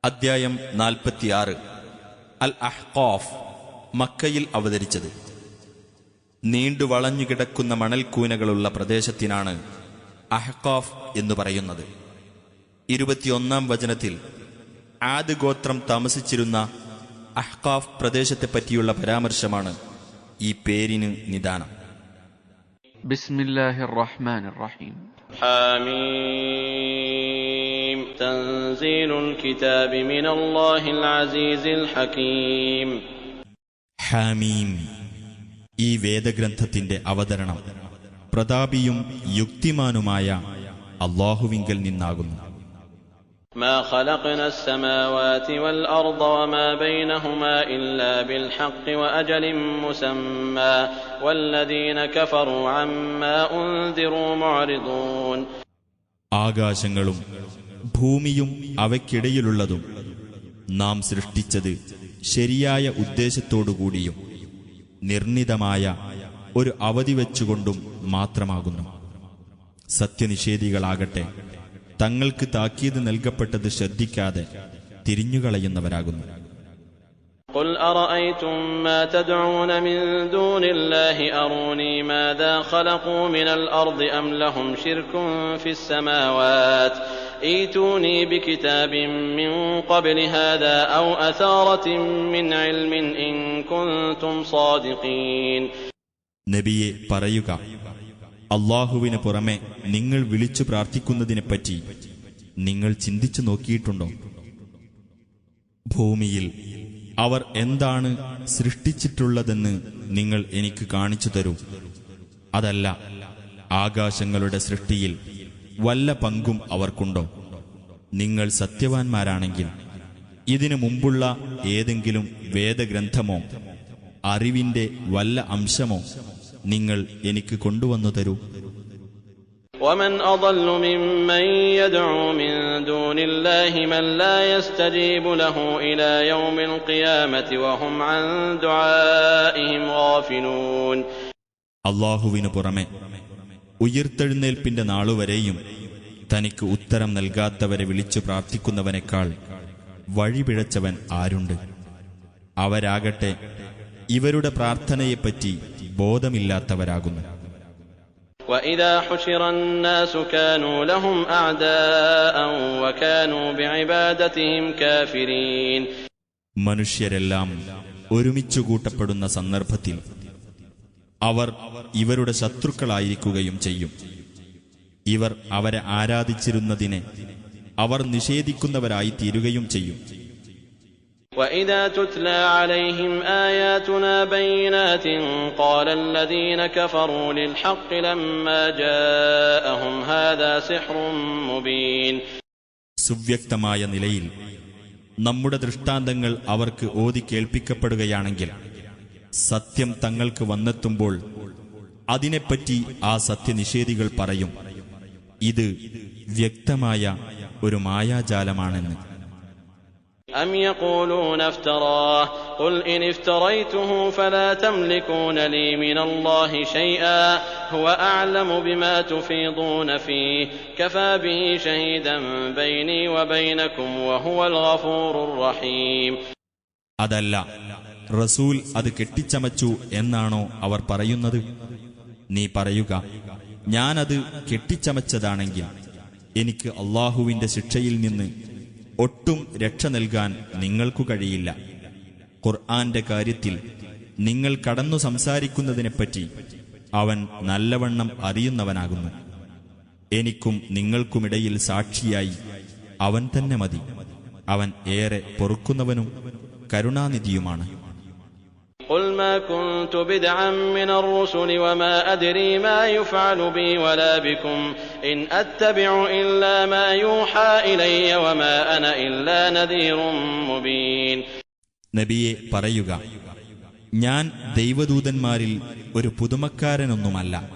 അദ്ധ്യായം 46 അൽ അഹ്ഖാഫ്. മക്കയിൽ അവതരിച്ചത്. നീണ്ടു വളഞ്ഞുകിടക്കുന്ന മണൽക്കൂനകളുള്ള പ്രദേശത്തിനാണ് അഹ്ഖാഫ് എന്നു പറയുന്നത്. 21-ാം വചനത്തിൽ ആദ് ഗോത്രം താമസിച്ചിരുന്ന അഹ്ഖാഫ് പ്രദേശത്തെപ്പറ്റിയുള്ള പരാമർശമാണ് ഈ പേരിന് നിദാനം. ബിസ്മില്ലാഹിർ റഹ്മാനിർ റഹീം. ഹാമീം തൻസീലുൽ കിതാബി മിനല്ലാഹിൽ അസീസിൽ ഹകീം. ഹാമീം, ഈ വേദഗ്രന്ഥത്തിന്റെ അവതരണം പ്രതാപിയും യുക്തിമാനുമായ അല്ലാഹുവിങ്കൽ നിന്നാകുന്നു. മാ ഖലഖ്നസ് സമാവാതി വൽ അർദ വമാ ബൈനഹുമാ ഇല്ലാ ബിൽ ഹഖ് വഅജലിൻ മുസമ്മാ വല്ലദീന കഫറൂ അമ്മാ ഉൻദിറൂ മുഅ്രിദൂൻ. ആകാശങ്ങളും ഭൂമിയും അവയ്ക്കിടയിലുള്ളതും നാം സൃഷ്ടിച്ചത് ശരിയായ ഉദ്ദേശത്തോടുകൂടിയും നിർണിതമായ ഒരു അവധി വെച്ചുകൊണ്ടും മാത്രമാകുന്നു. സത്യനിഷേധികളാകട്ടെ തങ്ങൾക്ക് താക്കീത് നൽകപ്പെട്ടത് ശ്രദ്ധിക്കാതെ തിരിഞ്ഞുകളയുന്നവരാകുന്നു. ഖുൽ അറഅയ്തും മാ തദ്ഊന മിൻ ദൂനില്ലാഹി അറൂനി മാദാ ഖലഖൂ മിനൽ അർദി അം ലഹും ശിർകുൻ ഫിസ് സമാവാത് ഈതൂനി ബികിതാബിൻ മിൻ ഖബ്ലി ഹാദാ ഔ അസാറത്തിൻ മിൻ ഇൽമിൻ ഇൻ കുൻതും സാദിഖീൻ. നബിയെ പറയുക, അല്ലാഹുവിന് പുറമെ നിങ്ങൾ വിളിച്ചു പ്രാർത്ഥിക്കുന്നതിനെപ്പറ്റി നിങ്ങൾ ചിന്തിച്ചു നോക്കിയിട്ടുണ്ടോ? ഭൂമിയിൽ അവർ എന്താണ് സൃഷ്ടിച്ചിട്ടുള്ളതെന്ന് നിങ്ങൾ എനിക്ക് കാണിച്ചു തരൂ. അതല്ല, ആകാശങ്ങളുടെ സൃഷ്ടിയിൽ വല്ല പങ്കും അവർക്കുണ്ടോ? നിങ്ങൾ സത്യവാൻമാരാണെങ്കിൽ ഇതിനു മുമ്പുള്ള ഏതെങ്കിലും വേദഗ്രന്ഥമോ അറിവിന്റെ വല്ല അംശമോ നിങ്ങൾ എനിക്ക് കൊണ്ടുവന്നു തരൂ. ومن أضل ممن يدعو من دون الله من لا يستجيب له إلى يوم القيامة وهم عن دعائهم غافلون. അല്ലാഹുവിനു പുറമെ ഉയിർത്തെഴുന്നേൽപ്പിന്റെ നാളുവരെയും തനിക്ക് ഉത്തരം നൽകാത്തവരെ വിളിച്ചു പ്രാർത്ഥിക്കുന്നവനേക്കാൾ വഴിപിഴച്ചവൻ ആരുണ്ട്? അവരാകട്ടെ ഇവരുടെ പ്രാർത്ഥനയെപ്പറ്റി ബോധമില്ലാത്തവരാകുന്നു. وَإِذَا حُشِرَ النَّاسُ كَانُوا لَهُمْ أَعْدَاءً وَكَانُوا بِعِبَادَتِهِمْ كَافِرِينَ. മനുഷ്യരെല്ലാം ഒരുമിച്ചു കൂട്ടപ്പെടുന്ന സന്ദർഭത്തിൽ അവർ ഇവരുടെ ശത്രുക്കളായിരിക്കുകയും ചെയ്യും. ഇവർ അവരെ ആരാധിച്ചിരുന്നതിനെ അവർ നിഷേധിക്കുന്നവരായി തീരുകയും ചെയ്യും. وَإِذَا تُتْلَى عَلَيْهِمْ آيَاتُنَا بَيِّنَاتٍ قَالَ الَّذِينَ كَفَرُوا لِلْحَقِّ لَمَّا جَاءَهُمْ هَذَا سِحْرٌ مُبِينٌ. സുവ്യക്തമായ നിലയിൽ നമ്മുടെ ദൃഷ്ടാന്തങ്ങൾ അവർക്ക് ഓതി കേൾപ്പിക്കപ്പെടുകയാണെങ്കിൽ സത്യം തങ്ങൾക്ക് വന്നെത്തുമ്പോൾ അതിനെപ്പറ്റി ആ സത്യനിഷേധികൾ പറയും, ഇത് വ്യക്തമായ ഒരു മായാജാലമാണെന്ന്. أَمْ يَقُولُونَ افْتَرَاهُ قُلْ إِنِ افْتَرَيْتُهُ فَلَا تَمْلِكُونَ لِي مِنَ اللَّهِ شَيْئًا هُوَ أَعْلَمُ بِمَا تُفِيضُونَ فِيهِ كَفَى بِهِ شَهِيدًا بَيْنِي وَبَيْنَكُمْ وَهُوَ الْغَفُورُ الرَّحِيمُ. അതല്ല, റസൂൽ അത് കെട്ടിച്ചമച്ചു എന്നാണോ അവർ പറയുന്നത്? നീ പറയുക, ഞാനത് കെട്ടിച്ചമച്ചതാണെങ്കിൽ എനിക്ക് അല്ലാഹുവിന്റെ ശിക്ഷയിൽ നിന്ന് ഒട്ടും രക്ഷ നൽകാൻ നിങ്ങൾക്കു കഴിയില്ല. ഖുർആന്റെ കാര്യത്തിൽ നിങ്ങൾ കടന്നു സംസാരിക്കുന്നതിനെപ്പറ്റി അവൻ നല്ലവണ്ണം അറിയുന്നവനാകുന്നു. എനിക്കും നിങ്ങൾക്കുമിടയിൽ സാക്ഷിയായി അവൻ തന്നെ മതി. അവൻ ഏറെ പൊറുക്കുന്നവനും കരുണാനിധിയുമാണ്. قُلْ مَا كُنْتُ بِدْعًا مِنَ الرُّسُلِ وَمَا أَدْرِي مَا يُفْعَلُ بِي وَلَا بِكُمْ إِنْ أَتَّبِعُ إِلَّا مَا يُوحَى إِلَيَّ وَمَا أَنَا إِلَّا نَذِيرٌ مُبِينٌ. നബിയെ പറയുക, ഞാൻ ദൈവദൂതന്മാരിൽ ഒരു പുതുമക്കാരനൊന്നുമല്ല.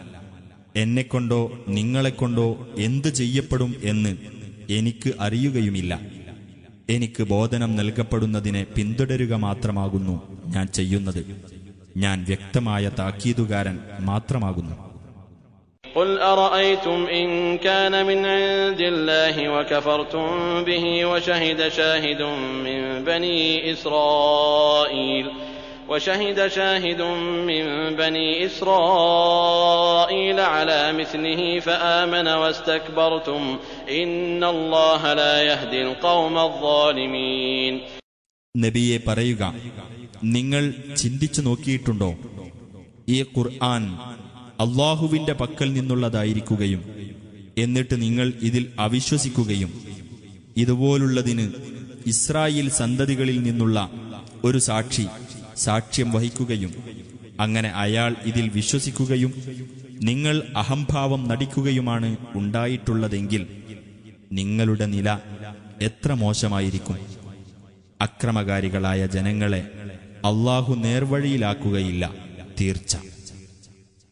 എന്നെക്കൊണ്ടോ നിങ്ങളെക്കൊണ്ടോ എന്തു ചെയ്യപ്പെടും എന്ന് എനിക്ക് അറിയുകയുമില്ല. എനിക്ക് ബോധനം നൽകപ്പെടുന്നതിനെ പിന്തുടരുക മാത്രമാകുന്നു ഞാൻ ചെയ്യുന്നത്. ഞാൻ വ്യക്തമായ താക്കീതുകാരൻ മാത്രമാകുന്നു. قل أرأيتم إن كان من عند الله وكفرتم به وشهد شاهد من بني إسرائيل على مثله فآمن واستكبرتم إن الله لا يهدي القوم الظالمين. നബിയെ പറയുക, നിങ്ങൾ ചിന്തിച്ചു നോക്കിയിട്ടുണ്ടോ? ഈ ഖുർആൻ അല്ലാഹുവിന്റെ പക്കൽ നിന്നുള്ളതായിരിക്കുകയും എന്നിട്ട് നിങ്ങൾ ഇതിൽ അവിശ്വസിക്കുകയും ഇതുപോലുള്ളതിന് ഇസ്രായേൽ സന്തതികളിൽ നിന്നുള്ള ഒരു സാക്ഷ്യം വഹിക്കുകയും അങ്ങനെ അയാൾ ഇതിൽ വിശ്വസിക്കുകയും നിങ്ങൾ അഹംഭാവം നടിക്കുകയുമാണ് ഉണ്ടായിട്ടുള്ളതെങ്കിൽ നിങ്ങളുടെ നില എത്ര മോശമായിരിക്കും. അക്രമകാരികളായ ജനങ്ങളെ അല്ലാഹു നേർവഴിയിലാക്കുകയില്ല, തീർച്ച.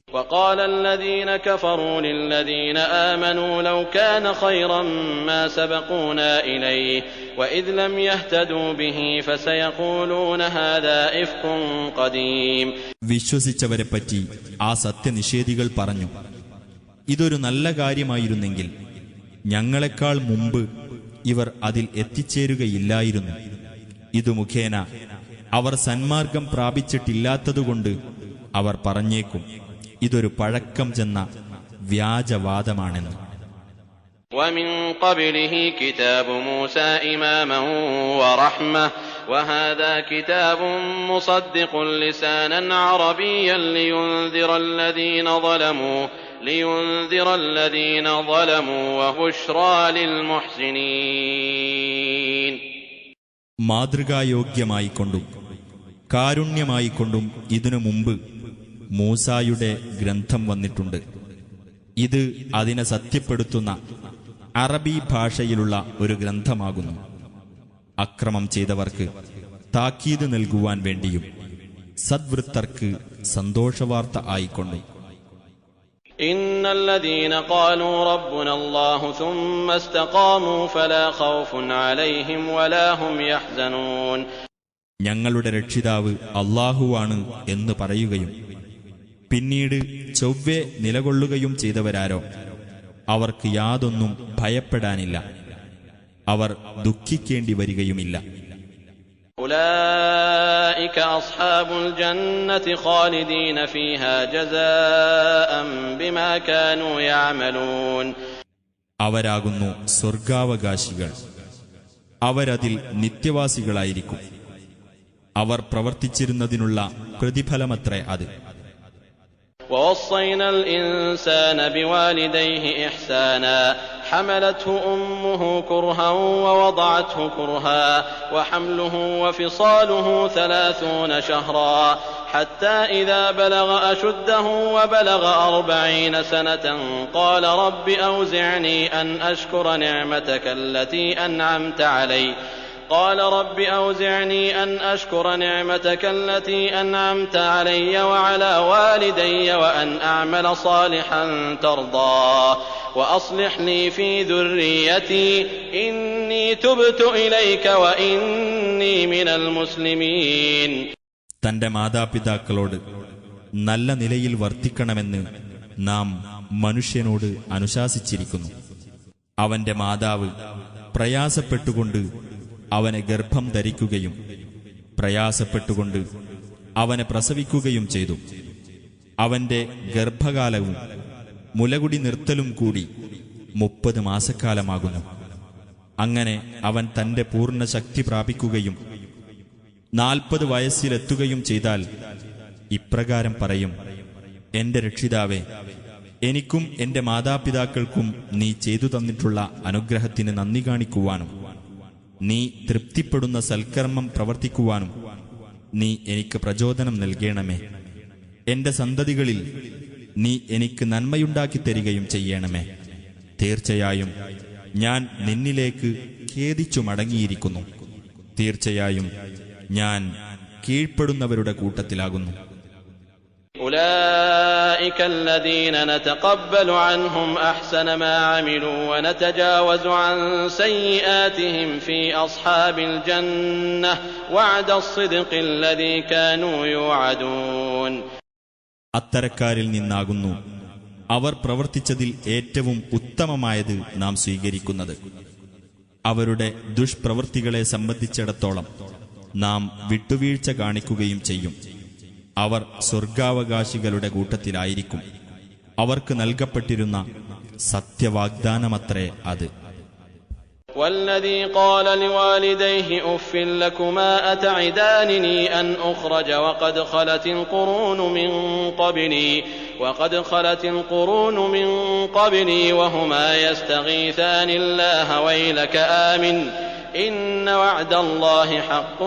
وقال الذين كفروا للذين آمنوا لو كان خيرا ما سبقونا إليه وإذ لم يهتدوا به فسيقولون هذا إفك قديم. വിശ്വസിച്ചവരെപ്പറ്റി ആ സത്യനിഷേധികൾ പറഞ്ഞു, ഇതൊരു നല്ല കാര്യമായിരുന്നെങ്കിൽ ഞങ്ങളെക്കാൾ മുമ്പ് ഇവർ അതിൽ എത്തിച്ചേരുകയില്ലായിരുന്നു. ഇതു മുഖേന അവർ സന്മാർഗം പ്രാപിച്ചിട്ടില്ലാത്തതുകൊണ്ട് അവർ പറഞ്ഞേക്കും, ഇതൊരു പഴക്കം ചെന്ന വ്യാജവാദമാണെന്ന്. ومن قبله كتاب موسى إماما ورحمة وهذا كتاب مصدق لسانا عربيا لينذر الذين ظلموا وبشرى للمحسنين. മാതൃകായോഗ്യമായിക്കൊണ്ടും കാരുണ്യമായിക്കൊണ്ടും ഇതിനു മുമ്പ് മൂസായുടെ ഗ്രന്ഥം വന്നിട്ടുണ്ട്. ഇത് അതിനെ സത്യപ്പെടുത്തുന്ന അറബി ഭാഷയിലുള്ള ഒരു ഗ്രന്ഥമാകുന്നു. അക്രമം ചെയ്തവർക്ക് താക്കീത് നൽകുവാൻ വേണ്ടിയും സദ്വൃത്തർക്ക് സന്തോഷവാർത്ത ആയിക്കൊണ്ടും. ഇന്നല്ലദീന ഖാലൂ റബ്ബുനല്ലാഹു സുമ്മ ഇസ്തഖാമൂ ഫലാ ഖൗഫുൻ അലൈഹിം വലാ ഹും യഹ്സനൂൻ. ഞങ്ങളുടെ രക്ഷിതാവ് അല്ലാഹുവാണ് എന്ന് പറയുകയും പിന്നീട് ചൊവ്വെ നിലകൊള്ളുകയും ചെയ്തവരാരോ അവർക്ക് യാതൊന്നും ഭയപ്പെടാനില്ല, അവർ ദുഃഖിക്കേണ്ടി വരികയുമില്ല. ഉലൈക അസ്ഹാബുൽ ജന്നതി ഖാലിദീന ഫീഹാ ജസാഅൻ ബിമാ കാനൂ യഅമലൂൻ. അവരാകുന്നു സ്വർഗാവകാശികൾ, അവരതിൽ നിത്യവാസികളായിരിക്കും. അവർ പ്രവർത്തിച്ചിരുന്നതിനുള്ള പ്രതിഫലമത്രേ അത്. ووصينا الإنسان بوالديه إحسانا حملته أمه كرها ووضعته كرها وحمله وفصاله 30 شهرا حتى إذا بلغ أشده وبلغ 40 سنة قال رب أوزعني أن أشكر نعمتك التي أنعمت علي وعلى والدي وأن أعمل صالحا ترضاه وأصلح لي في ذريتي إني تبت إليك وإني من المسلمين. തന്റെ മാതാപിതാക്കളോട് നല്ല നിലയിൽ വർത്തിക്കണമെന്ന് നാം മനുഷ്യനോട് അനുശാസിച്ചിരിക്കുന്നു. അവന്റെ മാതാവ് പ്രയാസപ്പെട്ടുകൊണ്ട് അവനെ ഗർഭം ധരിക്കുകയും പ്രയാസപ്പെട്ടുകൊണ്ട് അവനെ പ്രസവിക്കുകയും ചെയ്തു. അവന്റെ ഗർഭകാലവും മുലകുടി നിർത്തലും കൂടി 30 മാസക്കാലമാകുന്നു. അങ്ങനെ അവൻ തന്റെ പൂർണ്ണ ശക്തി പ്രാപിക്കുകയും 40 വയസ്സിലെത്തുകയും ചെയ്താൽ ഇപ്രകാരം പറയും, എന്റെ രക്ഷിതാവേ, എനിക്കും എന്റെ മാതാപിതാക്കൾക്കും നീ ചെയ്തു തന്നിട്ടുള്ള അനുഗ്രഹത്തിന് നന്ദി കാണിക്കുവാനും നീ തൃപ്തിപ്പെടുന്ന സൽക്കർമ്മം പ്രവർത്തിക്കുവാനും നീ എനിക്ക് പ്രചോദനം നൽകണമേ. എന്റെ സന്തതികളിൽ നീ എനിക്ക് നന്മയുണ്ടാക്കി തരികയും ചെയ്യണമേ. തീർച്ചയായും ഞാൻ നിന്നിലേക്ക് ഖേദിച്ചു മടങ്ങിയിരിക്കുന്നു. തീർച്ചയായും ഞാൻ കീഴ്പ്പെടുന്നവരുടെ കൂട്ടത്തിലാകുന്നു. أولئك الذين نتقبل عنهم أحسن ما عملوا ونتجاوز عن سيئاتهم في أصحاب الجنة وعد الصدق الذي كانوا يوعدون. അത്തരക്കാരിൽ നിന്നാകുന്നു അവർ പ്രവർത്തിച്ചതിൽ ഏറ്റവും ഉത്തമമായത് നാം സ്വീകരിക്കുന്നത്. അവരുടെ ദുഷ്പ്രവൃത്തികളെ സംബന്ധിച്ചിടത്തോളം നാം വിട്ടുവീഴ്ച കാണിക്കുകയും ചെയ്യും. അവർ സ്വർഗാവകാശികളുടെ കൂട്ടത്തിലായിരിക്കും. അവർക്ക് നൽകപ്പെട്ടിരുന്ന സത്യവാഗ്ദാനമത്രേ അത്. والذي قال لوالديه أف لكما أتعدانني أن أخرج وقد خلت القرون من قبلي وهما يستغيثان الله ويلك آمن إن وعد الله حق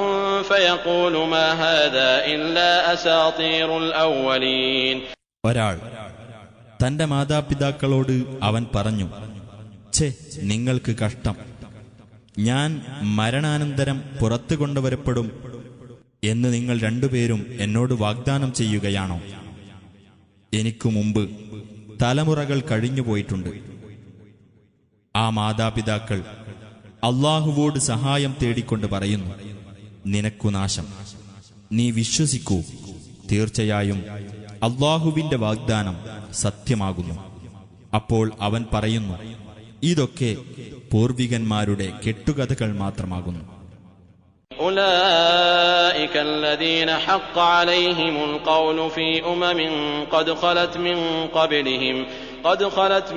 فيقول ما هذا إلا أساطير الأولين. ഒരാൾ തന്റെ മാതാപിതാക്കളോട് അവൻ പറഞ്ഞു, ഛേ, നിങ്ങൾക്ക് കഷ്ടം, ഞാൻ മരണാനന്തരം പുറത്തു കൊണ്ടുവരപ്പെടും എന്ന് നിങ്ങൾ രണ്ടുപേരും എന്നോട് വാഗ്ദാനം ചെയ്യുകയാണോ? എനിക്കു മുമ്പ് തലമുറകൾ കഴിഞ്ഞുപോയിട്ടുണ്ട്. ആ മാതാപിതാക്കൾ അള്ളാഹുവോട് സഹായം തേടിക്കൊണ്ട് പറയുന്നു, നിനക്കു നാശം, നീ വിശ്വസിക്കൂ, തീർച്ചയായും അള്ളാഹുവിന്റെ വാഗ്ദാനം സത്യമാകുന്നു. അപ്പോൾ അവൻ പറയുന്നു, ഇതൊക്കെ പൂർവികന്മാരുടെ കെട്ടുകഥകൾ മാത്രമാകുന്നു. أولئك الذين حق عليهم القول في أمم قد خلت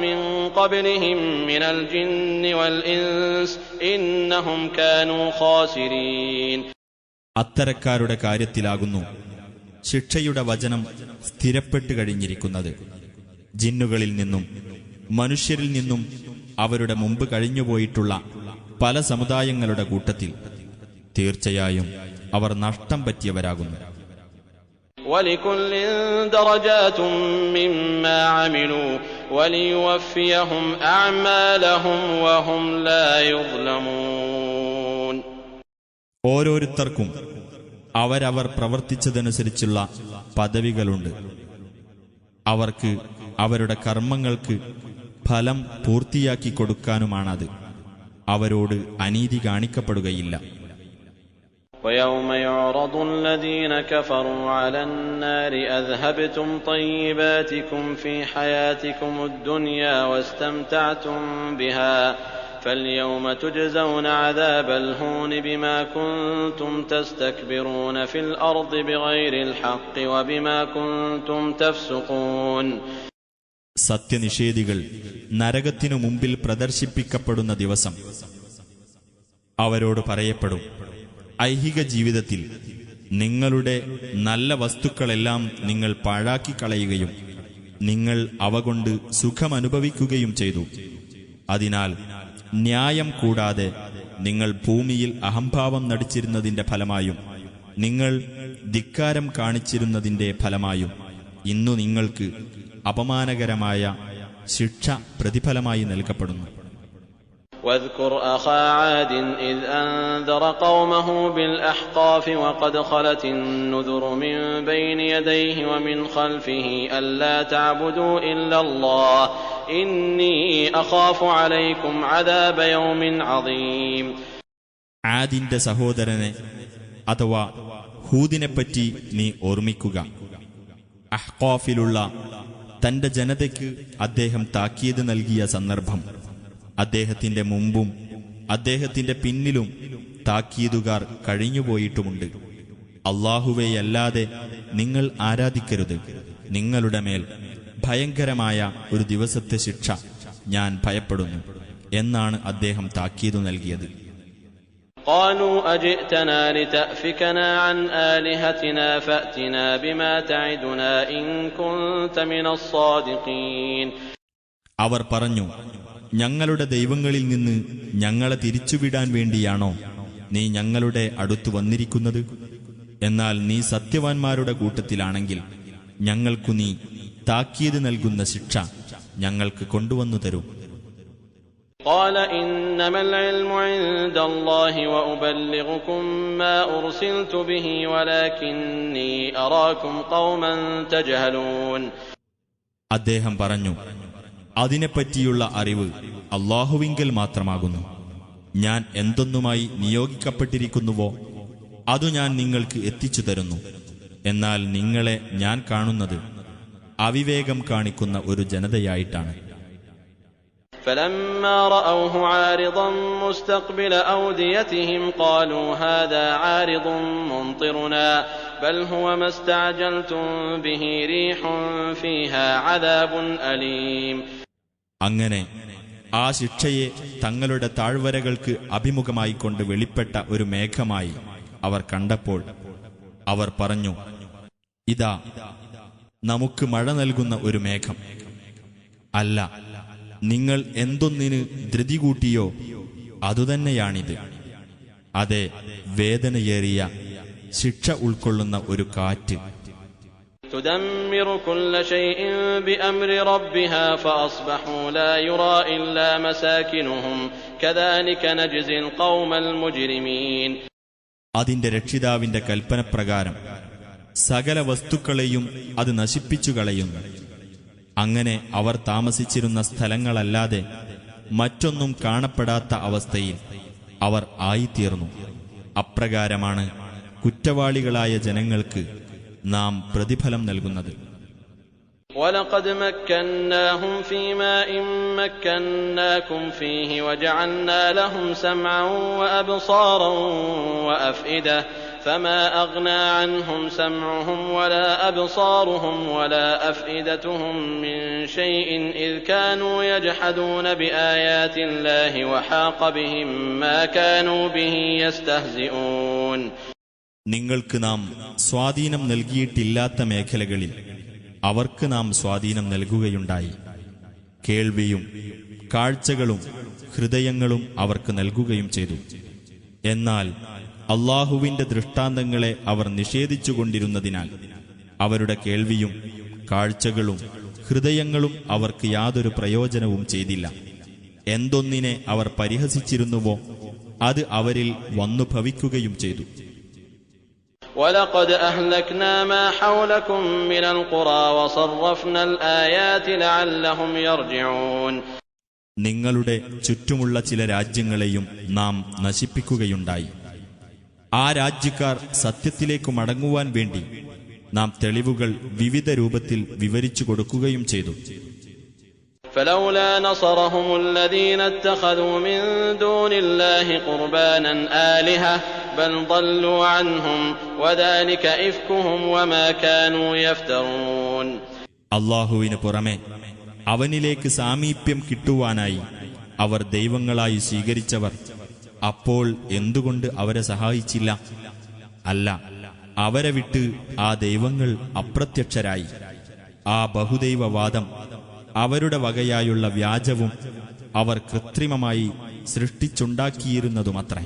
من قبلهم من الجن والإنس إنهم كانوا خاسرين. അത്തരക്കാരുടെ കാര്യത്തിലാകുന്നു ശിക്ഷയുടെ വചനം സ്ഥിരപ്പെട്ടു കഴിഞ്ഞിരിക്കുന്നത്. ജിന്നുകളിൽ നിന്നും മനുഷ്യരിൽ നിന്നും അവരുടെ മുമ്പ് കഴിഞ്ഞുപോയിട്ടുള്ള പല സമുദായങ്ങളുടെ കൂട്ടത്തിൽ തീർച്ചയായും അവർ നഷ്ടം പറ്റിയവരാകുന്നു. وَلِكُلٍّ دَرَجَاتٌ مِّمَّا عَمِلُوا وَلِيُوَفِّيَهُمْ أَعْمَالَهُمْ وَهُمْ لَا يُظْلَمُونَ. ഓരോരുത്തർക്കും അവരവർ പ്രവർത്തിച്ചതനുസരിച്ചുള്ള പദവികളുണ്ട്. അവർക്ക് അവരുടെ കർമ്മങ്ങൾക്ക് ഫലം പൂർത്തിയാക്കി കൊടുക്കാനുമാണത്. അവരോട് അനീതി കാണിക്കപ്പെടുകയില്ല. وَيَوْمَ يُعْرَضُ الَّذِينَ كَفَرُوا عَلَى النَّارِ أَذْهَبْتُمْ طَيِّبَاتِكُمْ فِي حَيَاتِكُمُ الدُّنْيَا وَاسْتَمْتَعْتُمْ بِهَا فَالْيَوْمَ تُجْزَوْنَ عَذَابَ الْهُونِ بِمَا كُنتُمْ تَسْتَكْبِرُونَ فِي الْأَرْضِ بِغَيْرِ الْحَقِّ وَبِمَا كُنتُمْ تَفْسُقُونَ. സത്യനിഷേധികൾ നരകത്തിനു മുമ്പിൽ പ്രദർശിപ്പിക്കപ്പെടുന്ന ദിവസം അവരോട് പറയപ്പെടും, ഐഹിക ജീവിതത്തിൽ നിങ്ങളുടെ നല്ല വസ്തുക്കളെല്ലാം നിങ്ങൾ പാഴാക്കിക്കളയുകയും നിങ്ങൾ അവ കൊണ്ട് സുഖമനുഭവിക്കുകയും ചെയ്തു. അതിനാൽ ന്യായം കൂടാതെ നിങ്ങൾ ഭൂമിയിൽ അഹംഭാവം നടിച്ചിരുന്നതിന്റെ ഫലമായും നിങ്ങൾ ധിക്കാരം കാണിച്ചിരുന്നതിന്റെ ഫലമായും ഇന്നു നിങ്ങൾക്ക് അപമാനകരമായ ശിക്ഷ പ്രതിഫലമായി നൽകപ്പെടുന്നു. واذكر أخا عاد إذ أنذر قومه بالأحقاف وقد خلت النذر من بين يديه ومن خلفه ألا تعبدوا إلا الله إني أخاف عليكم عذاب يوم عظيم. ആദിന്റെ സഹോദരനെ അഥവാ ഹൂദിനെപ്പറ്റി നീ ഓർമ്മിക്കുക. അഹ്ഖാഫിലുള്ള തന്റെ ജനതയ്ക്ക് അദ്ദേഹം താക്കീത് നൽകിയ സന്ദർഭം അദ്ദേഹത്തിന്റെ മുമ്പും അദ്ദേഹത്തിന്റെ പിന്നിലും താക്കീതുകാർ കഴിഞ്ഞുപോയിട്ടുമുണ്ട്. അല്ലാഹുവെയല്ലാതെ നിങ്ങൾ ആരാധിക്കരുത്. നിങ്ങളുടെ മേൽ ഭയങ്കരമായ ഒരു ദിവസത്തെ ശിക്ഷ ഞാൻ ഭയപ്പെടുന്നു എന്നാണ് അദ്ദേഹം താക്കീതു നൽകിയത്. قالوا أجئتنا لتأفكنا عن آلهتنا فأتنا بما تعدنا إن كنت من الصادقين. അവർ പറഞ്ഞു, ഞങ്ങളുടെ ദൈവങ്ങളിൽ നിന്ന് ഞങ്ങളെ തിരിച്ചുവിടാൻ വേണ്ടിയാണോ നീ ഞങ്ങളുടെ അടുത്തു വന്നിരിക്കുന്നത്? എന്നാൽ നീ സത്യവാൻമാരുടെ കൂട്ടത്തിലാണെങ്കിൽ ഞങ്ങൾക്കു നീ താക്കീത് നൽകുന്ന ശിക്ഷ ഞങ്ങൾക്ക് കൊണ്ടുവന്നു തരൂ. قال إنما العلم عند الله وأبلغكم ما أرسلت به ولكني أراكم قوما تجهلون. അദ്ദേഹം പറഞ്ഞു, അതിനെപ്പറ്റിയുള്ള അറിവ് അല്ലാഹുവിങ്കൽ മാത്രമാകുന്നു. ഞാൻ എന്തൊന്നുമായി നിയോഗിക്കപ്പെട്ടിരിക്കുന്നുവോ അതു ഞാൻ നിങ്ങൾക്ക് എത്തിച്ചു തരുന്നു. എന്നാൽ നിങ്ങളെ ഞാൻ കാണുന്നത് അവിവേകം കാണിക്കുന്ന ഒരു ജനതയായിട്ടാണ്. فلما رأوه عارضا مستقبل أوديتهم قالوا هذا عارض ممطرنا بل هو ما استعجلتم به ريح فيها عذاب أليم. അങ്ങനെ ആ ശിക്ഷയെ തങ്ങളുടെ താഴ്വരകൾക്ക് അഭിമുഖമായി കൊണ്ട് വെളിപ്പെട്ട ഒരു മേഘമായി അവർ കണ്ടപ്പോൾ അവർ പറഞ്ഞു, ഇതാ നമുക്ക് മഴ നൽകുന്ന ഒരു മേഘം. അല്ല, നിങ്ങൾ എന്തൊന്നിന് ധൃതി കൂട്ടിയോ അതുതന്നെയാണിത്. അതെ, വേദനയേറിയ ശിക്ഷ ഉൾക്കൊള്ളുന്ന ഒരു കാറ്റ്. تدمر كل شيء بأمر ربها فأصبحوا لا يرى إلا مساكنهم كذلك نجزي القوم المجرمين. അതിന്റെ രക്ഷിതാവിന്റെ കൽപ്പനപ്രകാരം സകല വസ്തുക്കളെയും അത് നശിപ്പിച്ചു കളയുന്നു. അങ്ങനെ അവർ താമസിച്ചിരുന്ന സ്ഥലങ്ങളല്ലാതെ മറ്റൊന്നും കാണപ്പെടാത്ത അവസ്ഥയിൽ അവർ ആയിത്തീർന്നു. അപ്രകാരമാണ് കുറ്റവാളികളായ ജനങ്ങൾക്ക് നാം പ്രതിഫലം നൽകുന്നത്. وَلَقَدْ مَكَّنَّاهُمْ فِي مَاءٍ مَّكَّنَّاكُمْ فِيهِ وَجَعَلْنَا لَهُمْ سَمْعًا وَأَبْصَارًا وَأَفْئِدَةً فَمَا أَغْنَىٰ عَنْهُمْ سَمْعُهُمْ وَلَا أَبْصَارُهُمْ وَلَا أَفْئِدَتُهُم مِّن شَيْءٍ إِذْ كَانُوا يَجْحَدُونَ بِآيَاتِ اللَّهِ وَحَاقَ بِهِم مَّا كَانُوا بِهِ يَسْتَهْزِئُونَ. നിങ്ങൾക്ക് നാം സ്വാധീനം നൽകിയിട്ടില്ലാത്ത മേഖലകളിൽ അവർക്ക് നാം സ്വാധീനം നൽകുകയുണ്ടായി. കേൾവിയും കാഴ്ചകളും ഹൃദയങ്ങളും അവർക്ക് നൽകുകയും ചെയ്തു. എന്നാൽ അല്ലാഹുവിന്റെ ദൃഷ്ടാന്തങ്ങളെ അവർ നിഷേധിച്ചുകൊണ്ടിരുന്നതിനാൽ അവരുടെ കേൾവിയും കാഴ്ചകളും ഹൃദയങ്ങളും അവർക്ക് യാതൊരു പ്രയോജനവും ചെയ്തില്ല. എന്തൊന്നിനെ അവർ പരിഹസിച്ചിരുന്നുവോ അത് അവരിൽ വന്നു ഭവിക്കുകയും ചെയ്തു. وَلَقَدْ أَهْلَكْنَا مَا حَوْلَكُمْ مِنَ الْقُرَى وَصَرَّفْنَا الْآيَاتِ لَعَلَّهُمْ يَرْجِعُونَ. നിങ്ങളുടെ ചുറ്റുമുള്ള ചില രാജ്യങ്ങളെയും നാം നശിപ്പിക്കുകയുണ്ടായി. ആ രാജ്യക്കാർ സത്യത്തിലേക്ക് മടങ്ങുവാൻ വേണ്ടി നാം തെളിവുകൾ വിവിധ രൂപത്തിൽ വിവരിച്ചു കൊടുക്കുകയും ചെയ്തു. فلولا نصرهم الذين اتخذوا من دون الله قربانا آلهة بل ضلوا عنهم وذلك إفكهم وما كانوا يفترون. അല്ലാഹുവിന് പുറമെ അവനിലേക്ക് സാമീപ്യം കിട്ടുവാനായി അവർ ദൈവങ്ങളായി സ്വീകരിച്ചവർ അപ്പോൾ എന്തുകൊണ്ട് അവരെ സഹായിച്ചില്ല? അല്ല, അവരെ വിട്ട് ആ ദൈവങ്ങൾ അപ്രത്യക്ഷരായി. ആ ബഹുദൈവവാദം അവരുടെ വകയായുള്ള വ്യാജവും അവർ കൃത്രിമമായി സൃഷ്ടിച്ചുണ്ടാക്കിയിരുന്നതുമത്രേ.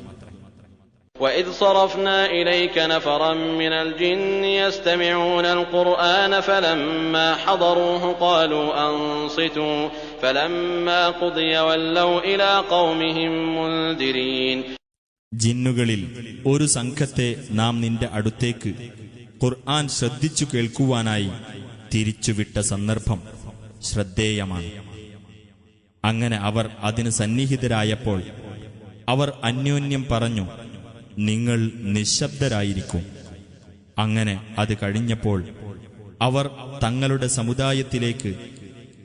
وَإِذْ صَرَفْنَا إِلَيْكَ نَفَرًا مِّنَ الْجِنِّ يَسْتَمِعُونَ الْقُرْآنَ فَلَمَّا حَضَرُوهُ قَالُوا أَنصِتُوا فَلَمَّا قُضِيَ وَلَّوْا إِلَى قَوْمِهِم مُّنذِرِينَ. ജിന്നുകളിൽ ഒരു സംഘത്തെ നാം നിന്റെ അടുത്തേക്ക് ഖുർആൻ ശ്രദ്ധിച്ചു കേൾക്കുവാനായി തിരിച്ചുവിട്ട സന്ദർഭം ശ്രദ്ധേയമാണ്. അങ്ങനെ അവർ അതിന് സന്നിഹിതരായപ്പോൾ അവർ അന്യോന്യം പറഞ്ഞു, നിങ്ങൾ നിശബ്ദരായിരിക്കും. അങ്ങനെ അത് കഴിഞ്ഞപ്പോൾ അവർ തങ്ങളുടെ സമുദായത്തിലേക്ക്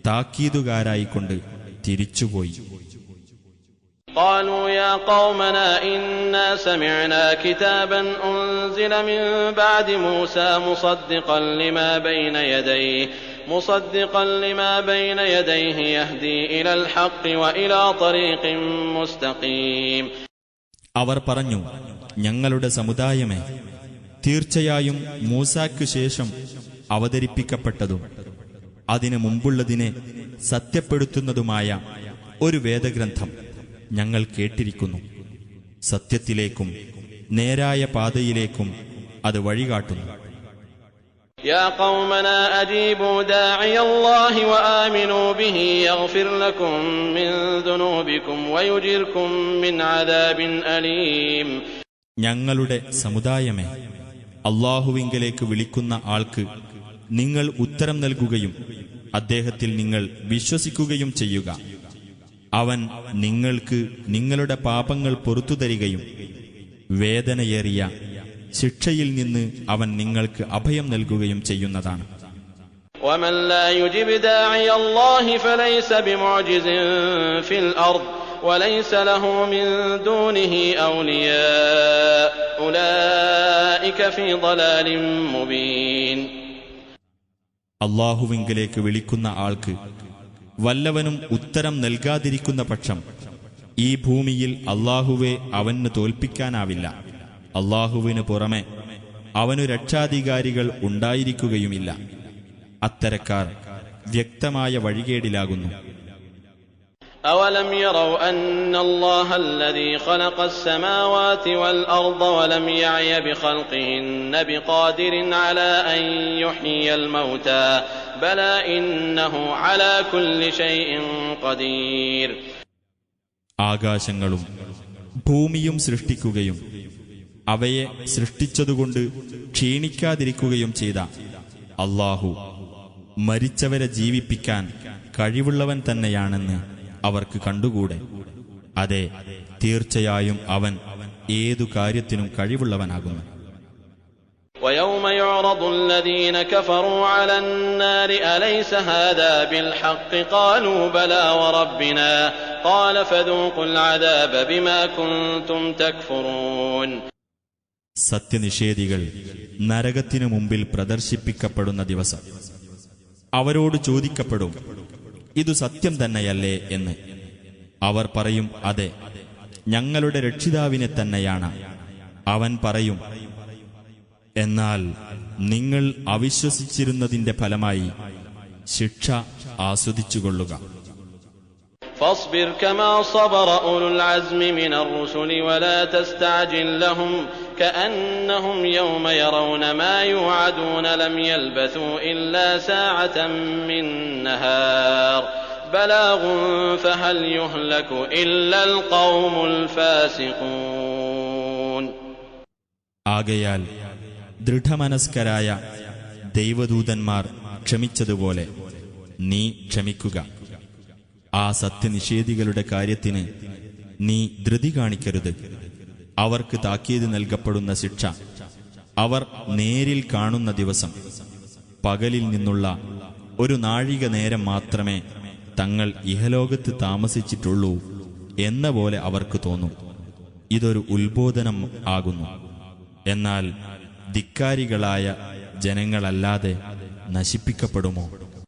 താക്കീതുകാരായിക്കൊണ്ട് തിരിച്ചുപോയി. قالوا يا قومنا إنا سمعنا كتابا أنزل من بعد موسى مصدقا لما بين يديه يهدي إلى الحق وإلى طريق مستقيم. അവർ പറഞ്ഞു, ഞങ്ങളുടെ സമുദായമേ, തീർച്ചയായും മൂസായ്ക്ക് ശേഷം അവതരിപ്പിക്കപ്പെട്ടതും അതിനു മുമ്പുള്ളതിനെ സത്യപ്പെടുത്തുന്നതുമായ ഒരു വേദഗ്രന്ഥം ഞങ്ങൾ കേട്ടിരിക്കുന്നു. സത്യത്തിലേക്കും നേരായ പാതയിലേക്കും അത് വഴികാട്ടുന്നു. يا قومنا أجيبوا داعي الله وآمنوا به يغفر لكم من ذنوبكم ويجركم من عذاب أليم. ഞങ്ങളുടെ സമുദായമേ, അല്ലാഹുവിങ്കലേക്ക് വിളിക്കുന്ന ആൾക്ക് നിങ്ങൾ ഉത്തരം നൽകുകയും അദ്ദേഹത്തിൽ നിങ്ങൾ വിശ്വസിക്കുകയും ചെയ്യുക. അവൻ നിങ്ങൾക്ക് നിങ്ങളുടെ പാപങ്ങൾ പൊറുത്തുതരികയും വേദനയേറിയ ശിക്ഷയിൽ നിന്ന് അവൻ നിങ്ങൾക്ക് അഭയം നൽകുകയും ചെയ്യുന്നതാണ്. ومن لا يجب داعي الله فليس بمعجز في الأرض وليس له من دونه أولياء أولئك في ضلال مبين. അല്ലാഹുവിങ്കലേക്ക് വിളിക്കുന്ന ആൾക്ക് വല്ലവനും ഉത്തരം നൽകാതിരിക്കുന്ന പക്ഷം ഈ ഭൂമിയിൽ അല്ലാഹുവെ അവന് തോൽപ്പിക്കാനാവില്ല. അല്ലാഹുവിനു പുറമെ അവനു രക്ഷാധികാരികൾ ഉണ്ടായിരിക്കുകയുമില്ല. അത്തരക്കാർ വ്യക്തമായ വഴികേടിലാകുന്നു. أولم يروا أن الله الذي خلق السماوات والأرض ولم يعي بخلقهن بقادر على أن يحيي الموتى بلى إنه على كل شيء قدير. ആകാശങ്ങളും ഭൂമിയും സൃഷ്ടിക്കുകയും അവയെ സൃഷ്ടിച്ചതുകൊണ്ട് ക്ഷീണിക്കാതിരിക്കുകയും ചെയ്ത അല്ലാഹു മരിച്ചവരെ ജീവിപ്പിക്കാൻ കഴിവുള്ളവൻ തന്നെയാണെന്ന് അവർക്ക് കണ്ടുകൂടെ? അതെ, തീർച്ചയായും അവൻ ഏതു കാര്യത്തിനും കഴിവുള്ളവനാകുന്നു. ويوم يعرض الذين كفروا على النار أليس هذا بالحق قالوا بلى وربنا قال فذوقوا العذاب بما كنتم تكفرون. സത്യനിഷേധികൾ നരകത്തിനു മുമ്പിൽ പ്രദർശിപ്പിക്കപ്പെടുന്ന ദിവസം അവരോട് ചോദിക്കപ്പെടും, ഇതു സത്യം തന്നെയല്ലേ എന്ന്. അവർ പറയും, അതെ, ഞങ്ങളുടെ രക്ഷിതാവിനെ തന്നെയാണ്. അവൻ പറയും, എന്നാൽ നിങ്ങൾ അവിശ്വസിച്ചിരുന്നതിന്റെ ഫലമായി ശിക്ഷ ആസ്വദിച്ചുകൊള്ളുക. فاصبر كما صبر أولو العزم من الرسل ولا تستعجل لهم كأنهم يوم يرون ما يوعدون لم يلبثوا إلا ساعة من نهار بلاغ فهل يهلك إلا القوم الفاسقون. ആകയാൽ ദൃഢമനസ്കരായ ദൈവദൂതന്മാർ ക്ഷമിച്ചതുപോലെ നീ ക്ഷമിക്കുക. ആ സത്യനിഷേധികളുടെ കാര്യത്തിന് നീ ധൃതി കാണിക്കരുത്. അവർക്ക് താക്കീത് നൽകപ്പെടുന്ന ശിക്ഷ അവർ നേരിൽ കാണുന്ന ദിവസം പകലിൽ നിന്നുള്ള ഒരു നാഴിക നേരം മാത്രമേ തങ്ങൾ ഇഹലോകത്ത് താമസിച്ചിട്ടുള്ളൂ എന്ന പോലെ അവർക്ക് തോന്നും. ഇതൊരു ഉത്ബോധനം ആകുന്നു. എന്നാൽ ധിക്കാരികളായ ജനങ്ങളല്ലാതെ നശിപ്പിക്കപ്പെടുമോ?